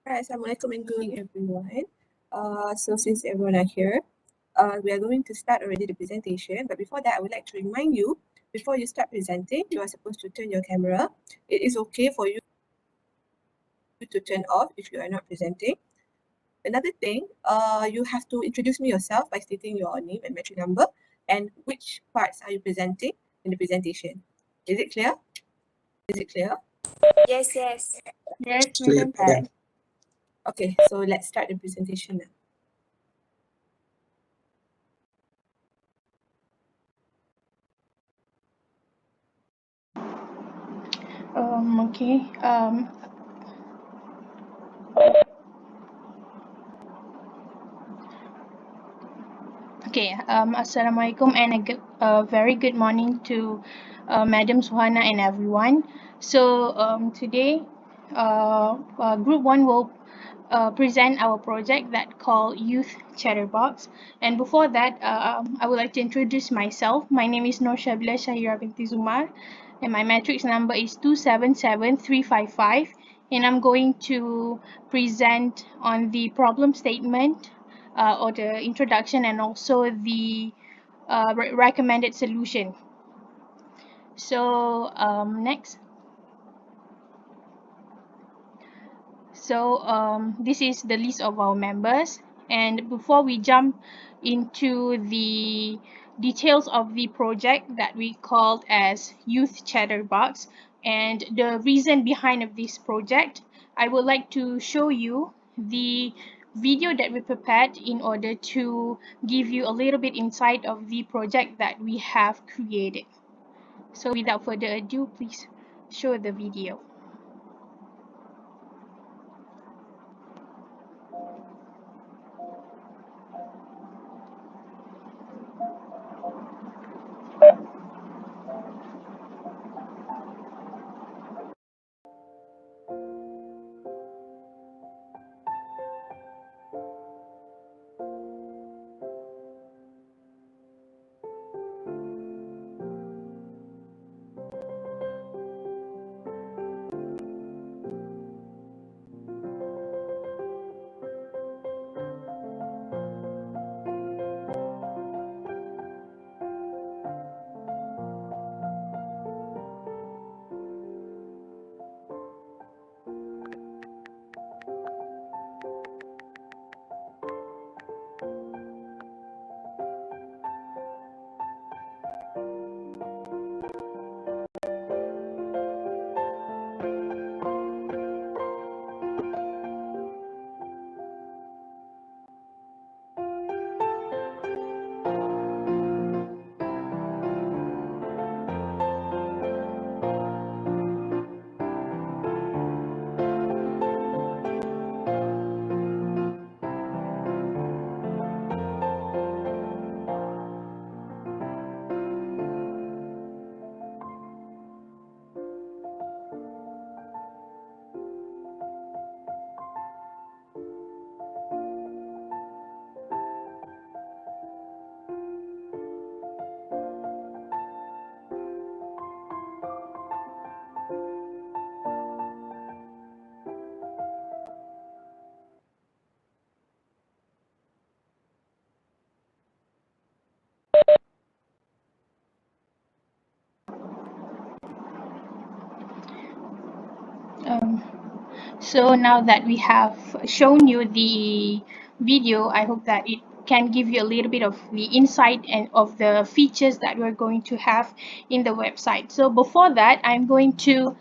Alright, Assalamualaikum and good evening, everyone. So since everyone are here, we are going to start already the presentation. But before that, I would like to remind you, before you start presenting, you are supposed to turn your camera. It is okay for you to turn off if you are not presenting. Another thing, you have to introduce me yourself by stating your name and metric number and which parts are you presenting in the presentation. Is it clear? Is it clear? Yes, yes. Yes, Clear, Madam. madam. Okay, so let's start the presentation now. Okay. Assalamualaikum and a very good morning to Madam Suhana and everyone. So today, Group 1 will present our project that called Youth Chatterbox. And before that, I would like to introduce myself. My name is Nur Shabila Shahira binti Zumar, and my matrix number is 277355. And I'm going to present on the problem statement or the introduction and also the recommended solution. So next. So this is the list of our members, and before we jump into the details of the project that we called as Youth Chatterbox and the reason behind of this project, I would like to show you the video that we prepared in order to give you a little bit insight of the project that we have created. So without further ado, please show the video. So now that we have shown you the video, I hope that it can give you a little bit of the insight and of the features that we're going to have in the website. So before that, I'm going to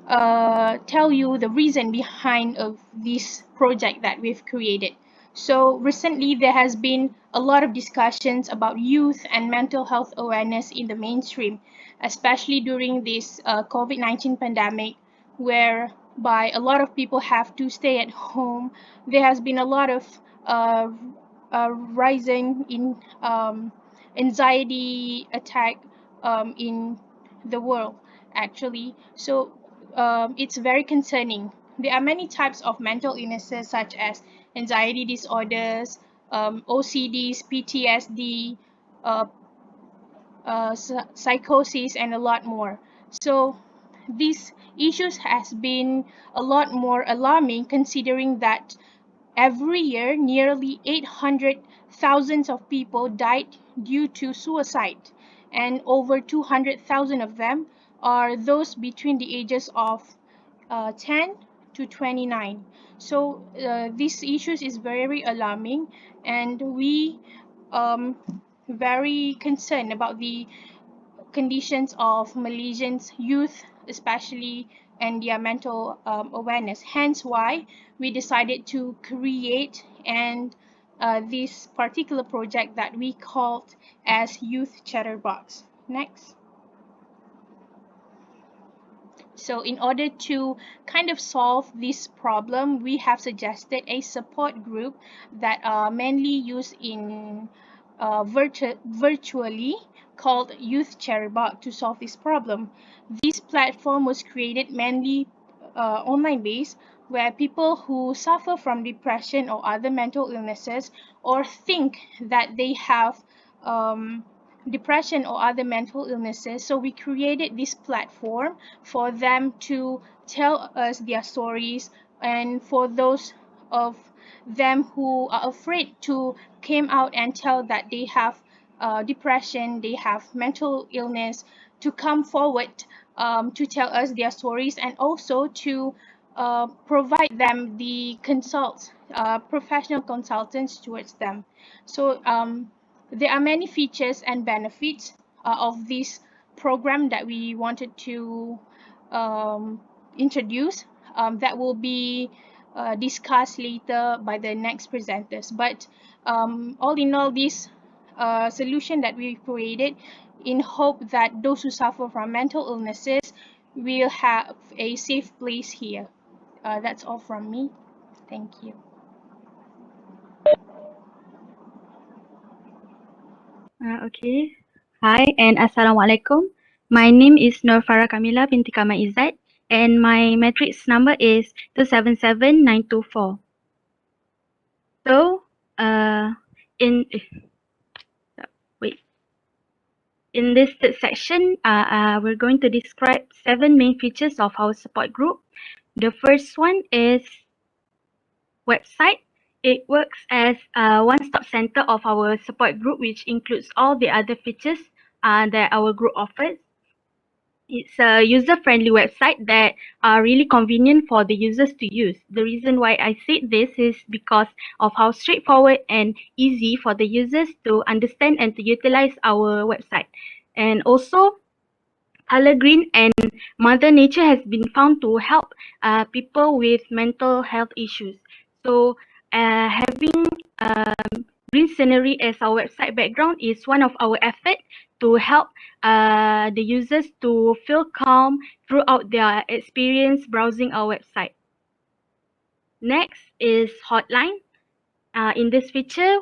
tell you the reason behind of this project that we've created. So recently there has been a lot of discussions about youth and mental health awareness in the mainstream, especially during this COVID-19 pandemic, whereby a lot of people have to stay at home. There has been a lot of rising in anxiety attack in the world actually. So it's very concerning. There are many types of mental illnesses such as anxiety disorders, OCDs, PTSD, psychosis, and a lot more. So these issues has been a lot more alarming, considering that every year nearly 800,000 of people died due to suicide, and over 200,000 of them are those between the ages of 10 to 29. So this issues is very alarming, and we very concerned about the conditions of Malaysians youth, especially, and their mental awareness. Hence why we decided to create and this particular project that we called as Youth Chatterbox. Next. So in order to kind of solve this problem, we have suggested a support group that are mainly used in virtually, called Youth Chatterbox, to solve this problem. This platform was created mainly online based, where people who suffer from depression or other mental illnesses, or think that they have depression or other mental illnesses, so we created this platform for them to tell us their stories, and for those of them who are afraid to come out and tell that they have depression, they have mental illness, to come forward to tell us their stories, and also to provide them the professional consultants towards them. So there are many features and benefits of this program that we wanted to introduce, that will be discussed later by the next presenters. But all in all, this solution that we created, in hope that those who suffer from mental illnesses will have a safe place here. That's all from me. Thank you. Okay. Hi and Assalamualaikum. My name is Nur Farah Kamila binti Kamal Izzat, and my matrix number is 277924. So, in in this third section, we're going to describe 7 main features of our support group. The first one is website. It works as a one-stop center of our support group, which includes all the other features that our group offers. It's a user-friendly website that are really convenient for the users to use. The reason why I said this is because of how straightforward and easy for the users to understand and to utilize our website. And also, Color Green and Mother Nature has been found to help people with mental health issues. So having green scenery as our website background is one of our efforts to help the users to feel calm throughout their experience browsing our website. Next is hotline. In this feature,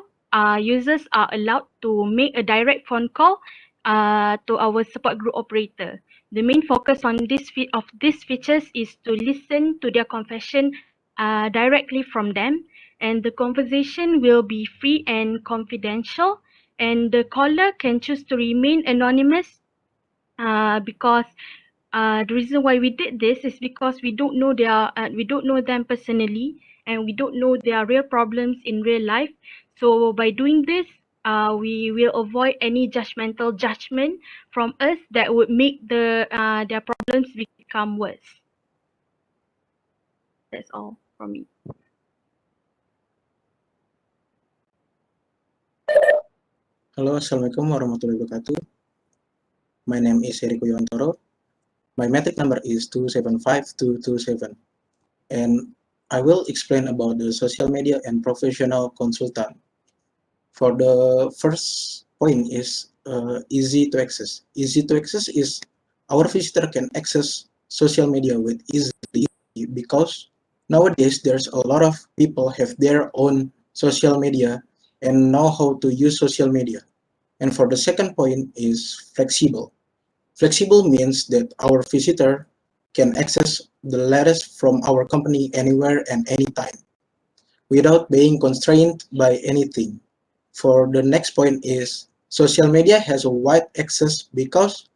users are allowed to make a direct phone call to our support group operator. The main focus on these features is to listen to their confession directly from them, and the conversation will be free and confidential, and the caller can choose to remain anonymous because the reason why we did this is because we don't know them personally, and we don't know their real problems in real life. So by doing this, we will avoid any judgmental judgment from us that would make their problems become worse. That's all from me. Halo, Assalamualaikum warahmatullahi wabarakatuh. My name is Eriko Yuwantoro. My matric number is 275227. And I will explain about the social media and professional consultant. For the first point is easy to access. Easy to access is our visitor can access social media with easily, because nowadays there's a lot of people have their own social media and know how to use social media. And for the second point is flexible. Flexible means that our visitor can access the latest from our company anywhere and anytime without being constrained by anything. For the next point is social media has a wide access because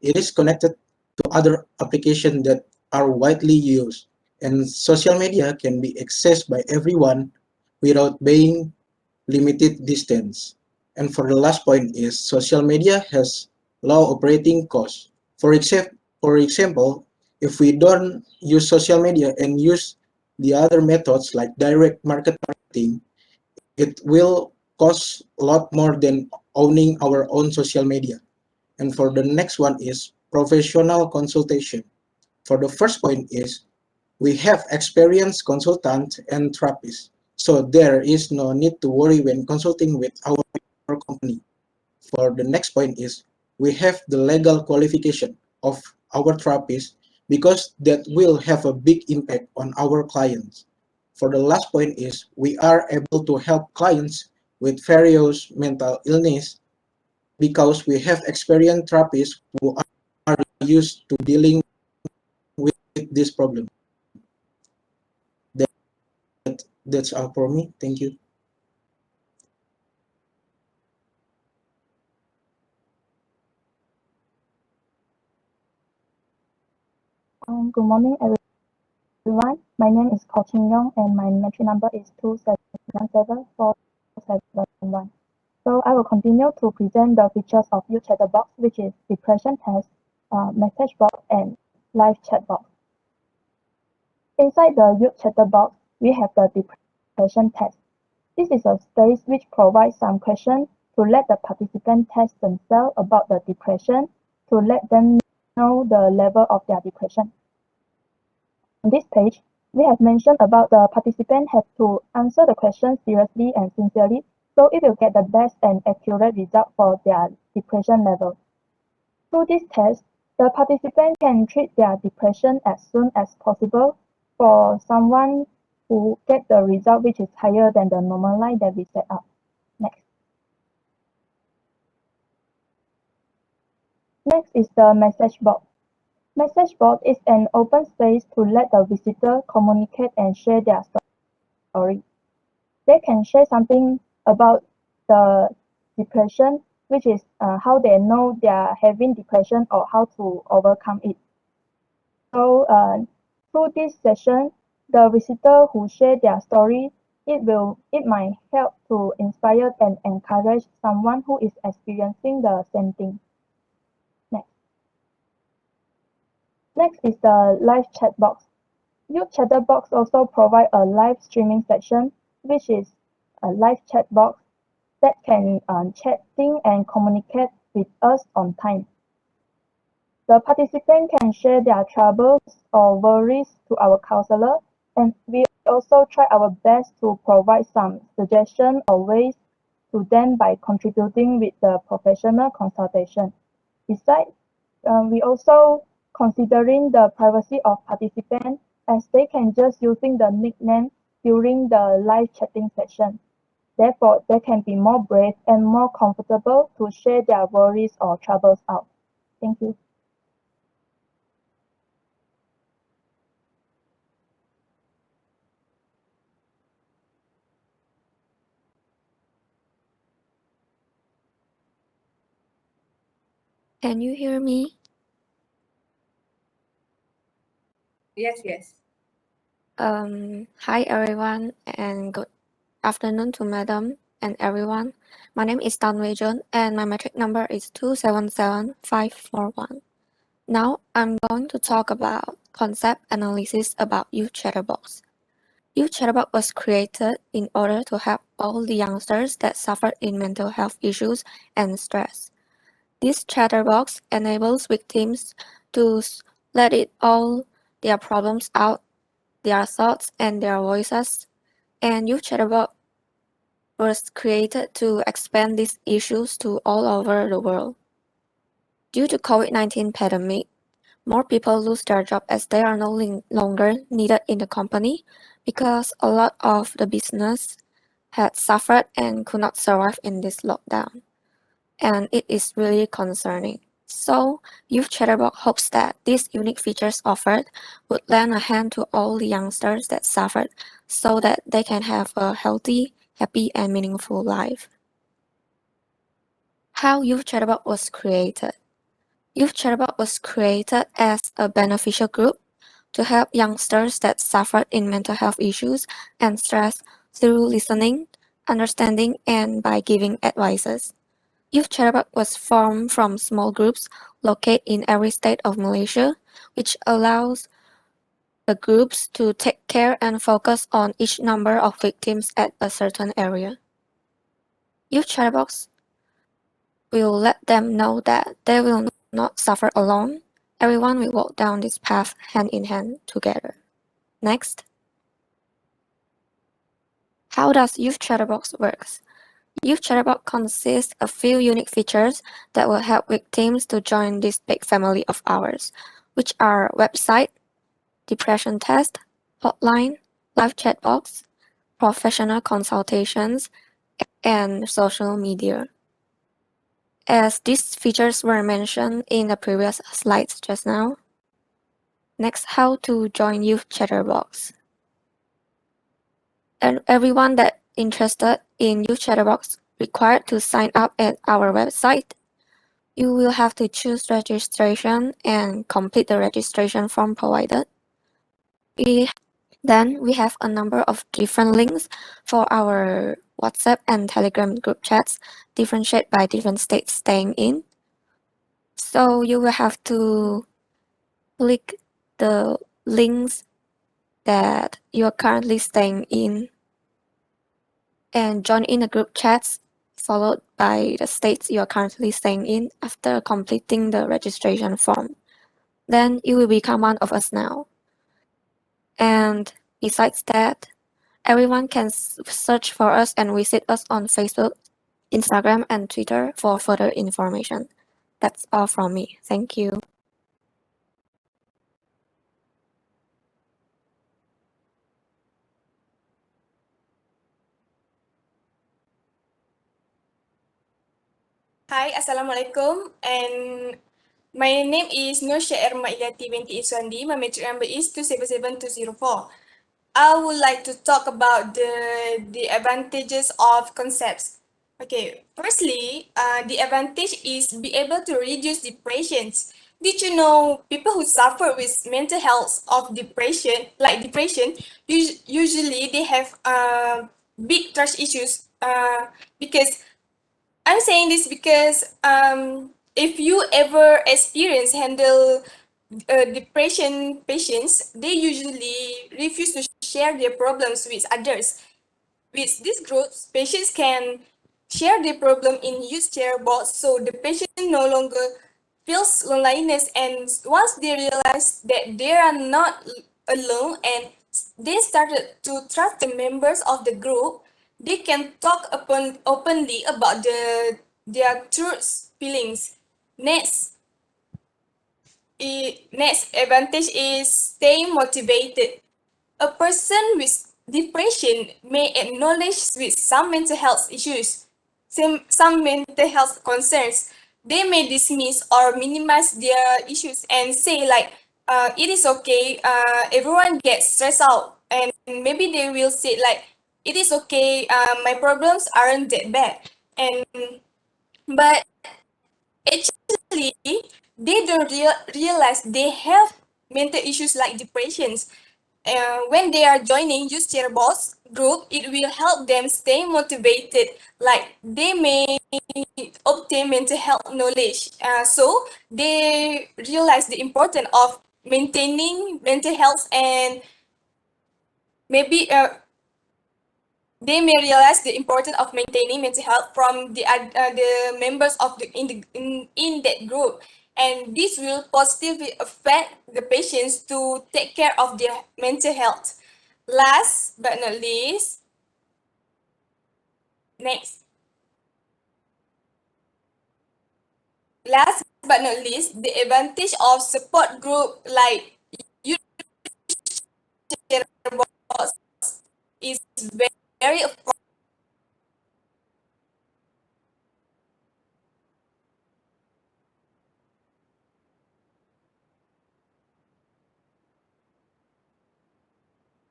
it is connected to other applications that are widely used, and social media can be accessed by everyone without being limited distance. And for the last point is social media has low operating costs. For example, if we don't use social media and use the other methods like direct marketing, it will cost a lot more than owning our own social media. And for the next one is professional consultation. For the first point is we have experienced consultants and therapists, so there is no need to worry when consulting with our company. For the next point is we have the legal qualification of our therapist because that will have a big impact on our clients. For the last point is we are able to help clients with various mental illness because we have experienced therapists who are used to dealing with this problem. That's all for me. Thank you. Good morning, everyone. My name is Ko Chin Yong, and my metric number is 2774771. So I will continue to present the features of Youth Chatterbox, which is depression test, message box, and live chat box. Inside the Youth Chatterbox, we have the depression test. This is a space which provides some questions to let the participant test themselves about the depression, to let them know the level of their depression. On this page, we have mentioned about the participant have to answer the question seriously and sincerely, so it will get the best and accurate result for their depression level. Through this test, the participant can treat their depression as soon as possible for someone who get the result which is higher than the normal line that we set up. Next. Next is the message box. Message board is an open space to let the visitor communicate and share their story. They can share something about the depression, which is how they know they are having depression or how to overcome it. So through this session, the visitor who share their story, it might help to inspire and encourage someone who is experiencing the same thing. Next is the live chat box. Youth Chatterbox also provide a live streaming section, which is a live chat box that can chatting and communicate with us on time. The participant can share their troubles or worries to our counselor, and we also try our best to provide some suggestions or ways to them by contributing with the professional consultation. Besides, we also considering the privacy of participants as they can just using the nickname during the live chatting session. Therefore, they can be more brave and more comfortable to share their worries or troubles out. Thank you. Can you hear me? Yes. Hi everyone, and good afternoon to Madam and everyone. My name is Tan Wei Jun, and my metric number is 277541. Now I'm going to talk about concept analysis about Youth Chatterbox. Youth Chatterbox was created in order to help all the youngsters that suffered in mental health issues and stress. This chatterbox enables victims to let it all their problems out, their thoughts and their voices, and Youth Chatterbox was created to expand these issues to all over the world. Due to COVID-19 pandemic, more people lose their job as they are no longer needed in the company because a lot of the business had suffered and could not survive in this lockdown. And it is really concerning. So, Youth Chatterbox hopes that these unique features offered would lend a hand to all the youngsters that suffered so that they can have a healthy, happy, and meaningful life. How Youth Chatterbox was created. Youth Chatterbox was created as a beneficial group to help youngsters that suffered in mental health issues and stress through listening, understanding, and by giving advices. Youth Chatterbox was formed from small groups located in every state of Malaysia, which allows the groups to take care and focus on each number of victims at a certain area. Youth Chatterbox will let them know that they will not suffer alone. Everyone will walk down this path hand in hand together. Next. How does Youth Chatterbox works? Youth Chatterbox consists of few unique features that will help victims to join this big family of ours, which are website, depression test, hotline, live chat box, professional consultations, and social media. As these features were mentioned in the previous slides just now. Next, how to join Youth Chatterbox. And everyone that interested in Youth Chatterbox required to sign up at our website. You will have to choose registration and complete the registration form provided. Then we have a number of different links for our WhatsApp and Telegram group chats, differentiated by different states staying in. So you will have to click the links that you are currently staying in and join in the group chats followed by the states you are currently staying in after completing the registration form. Then you will become one of us now. And besides that, everyone can search for us and visit us on Facebook, Instagram, and Twitter for further information. That's all from me. Thank you. Hi, Assalamualaikum, and my name is Nur Syair Maiyati binti Iswandi. My metric number is 277204. I would like to talk about the advantages of concepts. Okay, firstly, the advantage is be able to reduce depressions. Did you know people who suffer with mental health of depression, like depression, usually they have big trust issues because I'm saying this because if you ever handle depression patients, they usually refuse to share their problems with others. With these groups, patients can share their problem in Youth Chatterbox, so the patient no longer feels loneliness, and once they realize that they are not alone and they started to trust the members of the group, they can talk openly about their true feelings. Next advantage is staying motivated. A person with depression may acknowledge with some mental health issues, some mental health concerns. They may dismiss or minimize their issues and say like, it is okay, everyone gets stressed out. And maybe they will say like, it is okay, my problems aren't that bad. But actually, they don't realize they have mental issues like depressions. When they are joining Youth Chatterbox group, it will help them stay motivated. Like they may obtain mental health knowledge. So they realize the importance of maintaining mental health, and maybe they may realize the importance of maintaining mental health from the members of in that group, and this will positively affect the patients to take care of their mental health. Last but not least, next. Last but not least, the advantage of support group like Youth Chatterbox is very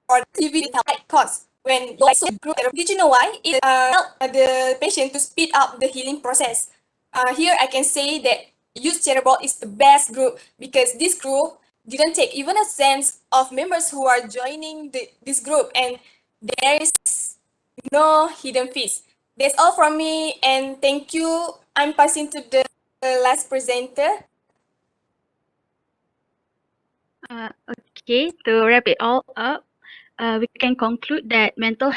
or TV help cause when also group. Did you know why? It help the patient to speed up the healing process. Here I can say that Youth Chatterbox is the best group because this group didn't take even a sense of members who are joining this group, and there is no hidden fees. That's all from me, and thank you. I'm passing to the last presenter. Okay, to wrap it all up, we can conclude that mental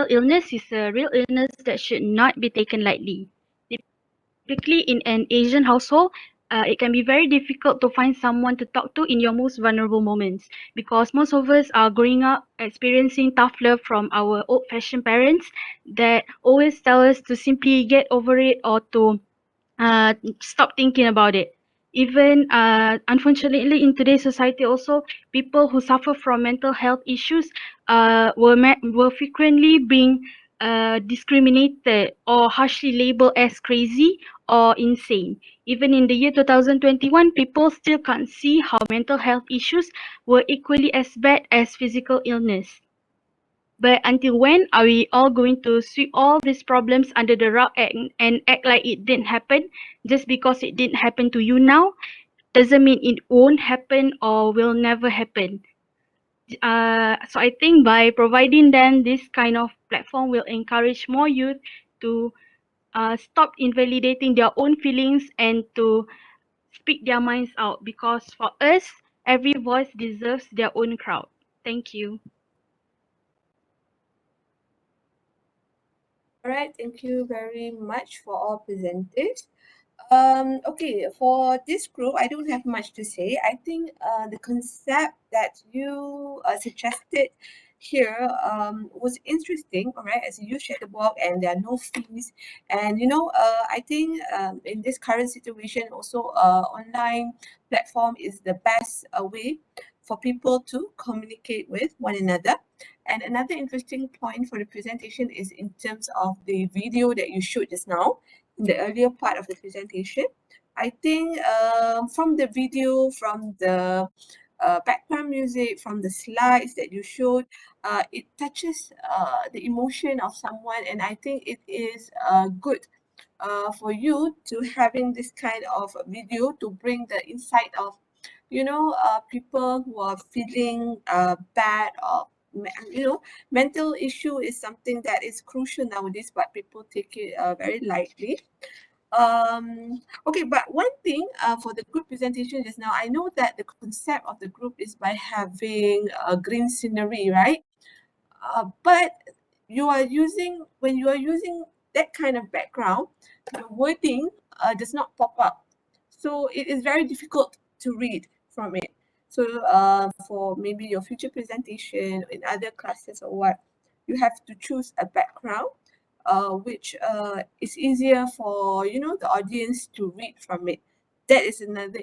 illness is a real illness that should not be taken lightly. Typically, in an Asian household, it can be very difficult to find someone to talk to in your most vulnerable moments because most of us are growing up experiencing tough love from our old-fashioned parents that always tell us to simply get over it or to stop thinking about it. Even unfortunately, in today's society, also people who suffer from mental health issues were frequently being discriminated or harshly labeled as crazy or insane. Even in the year 2021, people still can't see how mental health issues were equally as bad as physical illness. But until when are we all going to sweep all these problems under the rug and act like it didn't happen? Just because it didn't happen to you now doesn't mean it won't happen or will never happen. So I think by providing them this kind of platform will encourage more youth to stop invalidating their own feelings and to speak their minds out, because for us, every voice deserves their own crowd. Thank you. All right, thank you very much for all presenters. Okay, for this group, I don't have much to say. I think the concept that you suggested here was interesting, all right, as you shared the blog and there are no fees. And, I think in this current situation, also online platform is the best way for people to communicate with one another. And another interesting point for the presentation is in terms of the video that you showed just now in the earlier part of the presentation. I think from the video, from the background music, from the slides that you showed, it touches the emotion of someone, and I think it is good for you to having this kind of video to bring the insight of people who are feeling bad or mental issue is something that is crucial nowadays, but people take it very lightly. Okay, but one thing for the group presentation just now, I know that the concept of the group is by having a green scenery, right? But when you are using that kind of background, the wording does not pop up. So it is very difficult to read from it. So for maybe your future presentation in other classes or what, you have to choose a background which is easier for the audience to read from it. That is another